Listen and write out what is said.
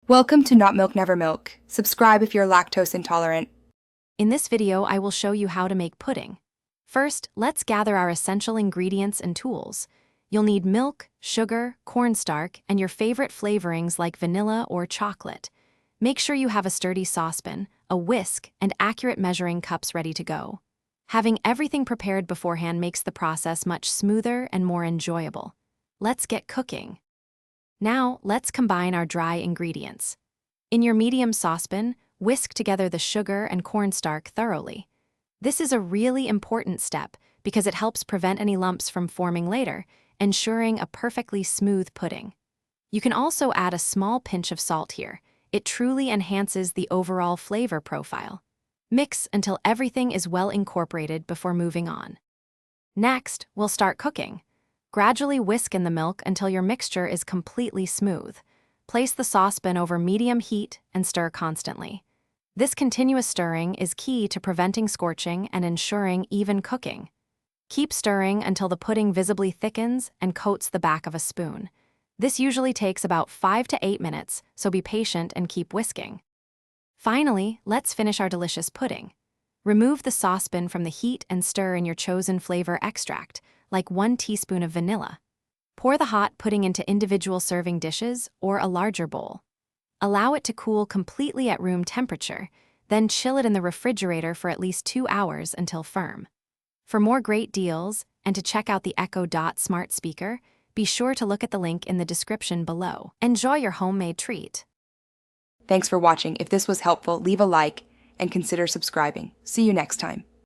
Welcome to Not Milk Never Milk. Subscribe if you're lactose intolerant. In this video, I will show you how to make pudding. First, let's gather our essential ingredients and tools. You'll need milk, sugar, cornstarch, and your favorite flavorings like vanilla or chocolate. Make sure you have a sturdy saucepan, a whisk, and accurate measuring cups ready to go. Having everything prepared beforehand makes the process much smoother and more enjoyable. Let's get cooking. Now, let's combine our dry ingredients. In your medium saucepan, whisk together the sugar and cornstarch thoroughly. This is a really important step because it helps prevent any lumps from forming later, ensuring a perfectly smooth pudding. You can also add a small pinch of salt here. It truly enhances the overall flavor profile. Mix until everything is well incorporated before moving on. Next, we'll start cooking. Gradually whisk in the milk until your mixture is completely smooth. Place the saucepan over medium heat and stir constantly. This continuous stirring is key to preventing scorching and ensuring even cooking. Keep stirring until the pudding visibly thickens and coats the back of a spoon. This usually takes about 5 to 8 minutes, so be patient and keep whisking. Finally, let's finish our delicious pudding. Remove the saucepan from the heat and stir in your chosen flavor extract, like 1 teaspoon of vanilla. Pour the hot pudding into individual serving dishes or a larger bowl. Allow it to cool completely at room temperature, then chill it in the refrigerator for at least 2 hours until firm. For more great deals and to check out the Echo Dot smart speaker, be sure to look at the link in the description below. Enjoy your homemade treat. Thanks for watching. If this was helpful, leave a like and consider subscribing. See you next time.